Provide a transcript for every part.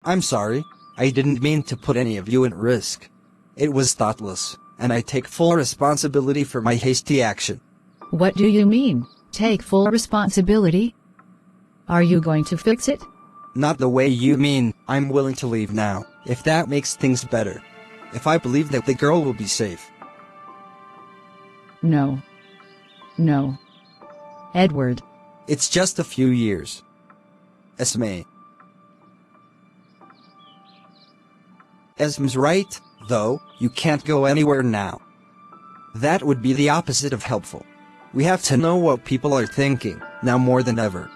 I'm sorry, I didn't mean to put any of you at risk. It was thoughtless, and I take full responsibility for my hasty action. What do you mean, take full responsibility? Are you going to fix it? Not the way you mean. I'm willing to leave now, if that makes things better. If I believe that the girl will be safe. No. No. Edward. It's just a few years. Esme. Esme's right, though, you can't go anywhere now. That would be the opposite of helpful. We have to know what people are thinking, now more than ever.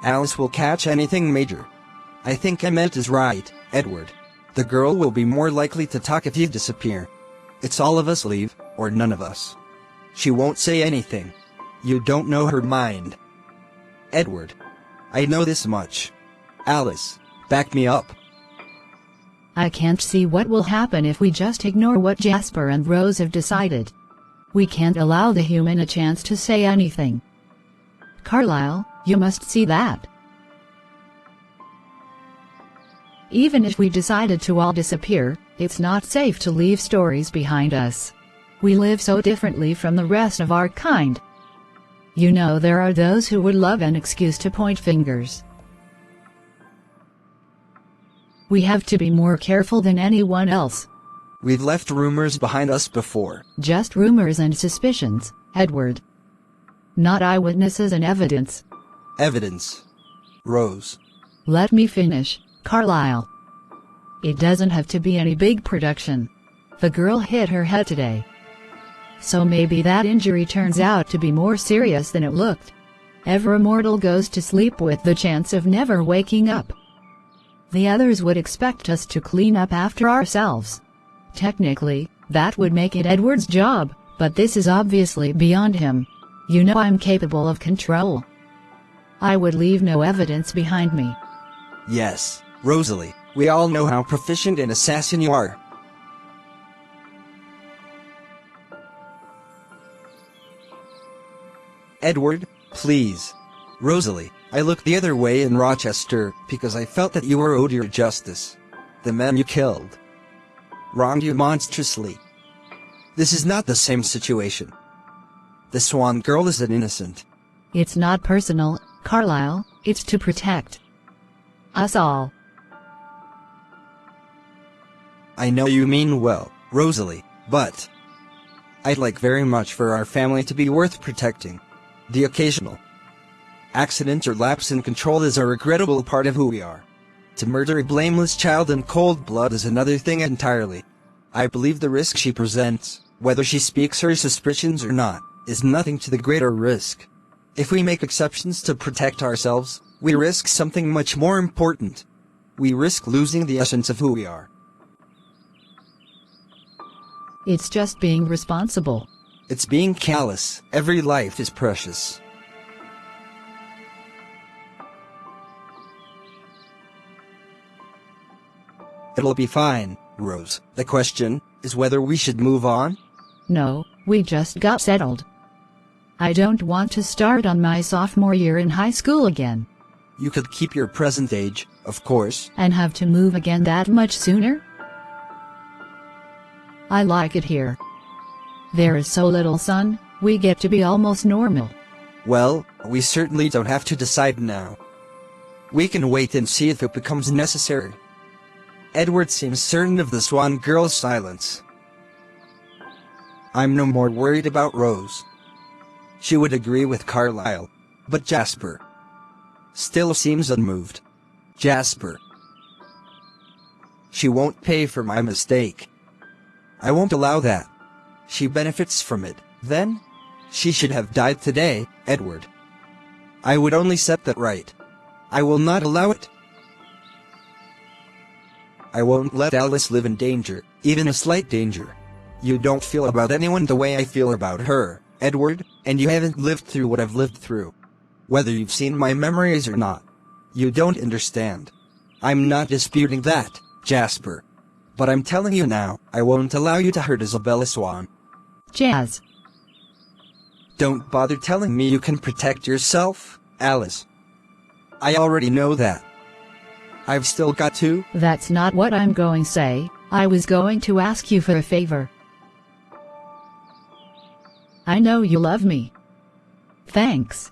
Alice will catch anything major. I think Emmett is right, Edward. The girl will be more likely to talk if you disappear. It's all of us leave, or none of us. She won't say anything. You don't know her mind. Edward. I know this much. Alice, back me up. I can't see what will happen if we just ignore what Jasper and Rose have decided. We can't allow the human a chance to say anything. Carlisle, you must see that. Even if we decided to all disappear, it's not safe to leave stories behind us. We live so differently from the rest of our kind. You know, there are those who would love an excuse to point fingers. We have to be more careful than anyone else. We've left rumors behind us before. Just rumors and suspicions, Edward. Not eyewitnesses and evidence. Evidence. Rose. Let me finish, Carlisle. It doesn't have to be any big production. The girl hit her head today. So maybe that injury turns out to be more serious than it looked. Every mortal goes to sleep with the chance of never waking up. The others would expect us to clean up after ourselves. Technically, that would make it Edward's job, but this is obviously beyond him. You know I'm capable of control. I would leave no evidence behind me. Yes, Rosalie, we all know how proficient an assassin you are. Edward, please. Rosalie, I looked the other way in Rochester because I felt that you were owed your justice. The man you killed wronged you monstrously. This is not the same situation. The Swan girl is an innocent. It's not personal, Carlisle, it's to protect us all. I know you mean well, Rosalie, but I'd like very much for our family to be worth protecting. The occasional accident or lapse in control is a regrettable part of who we are. To murder a blameless child in cold blood is another thing entirely. I believe the risk she presents, whether she speaks her suspicions or not, is nothing to the greater risk. If we make exceptions to protect ourselves, we risk something much more important. We risk losing the essence of who we are. It's just being responsible. It's being callous. Every life is precious. It'll be fine, Rose. The question is whether we should move on? No, we just got settled. I don't want to start on my sophomore year in high school again. You could keep your present age, of course. And have to move again that much sooner? I like it here. There is so little sun, we get to be almost normal. Well, we certainly don't have to decide now. We can wait and see if it becomes necessary. Edward seems certain of the Swan girl's silence. I'm no more worried about Rose. She would agree with Carlisle. But Jasper still seems unmoved. Jasper. She won't pay for my mistake. I won't allow that. She benefits from it. Then, she should have died today, Edward. I would only set that right. I will not allow it. I won't let Alice live in danger, even a slight danger. You don't feel about anyone the way I feel about her, Edward, and you haven't lived through what I've lived through. Whether you've seen my memories or not. You don't understand. I'm not disputing that, Jasper. But I'm telling you now, I won't allow you to hurt Isabella Swan. Jazz. Don't bother telling me you can protect yourself, Alice. I already know that. I've still got to? That's not what I'm going to say. I was going to ask you for a favor. I know you love me. Thanks.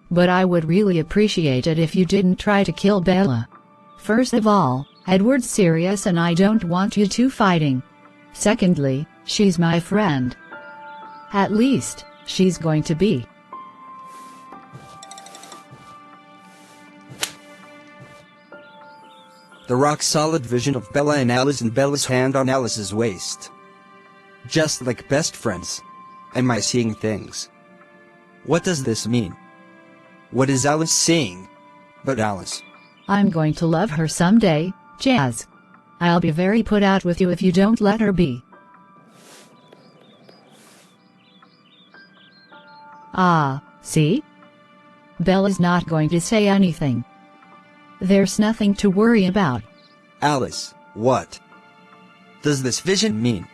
But I would really appreciate it if you didn't try to kill Bella. First of all, Edward's serious and I don't want you two fighting. Secondly, she's my friend. At least, she's going to be. The rock-solid vision of Bella and Alice and Bella's hand on Alice's waist. Just like best friends. Am I seeing things? What does this mean? What is Alice seeing? But Alice. I'm going to love her someday, Jazz. I'll be very put out with you if you don't let her be. Ah, see? Bella's not going to say anything. There's nothing to worry about. Alice, what does this vision mean?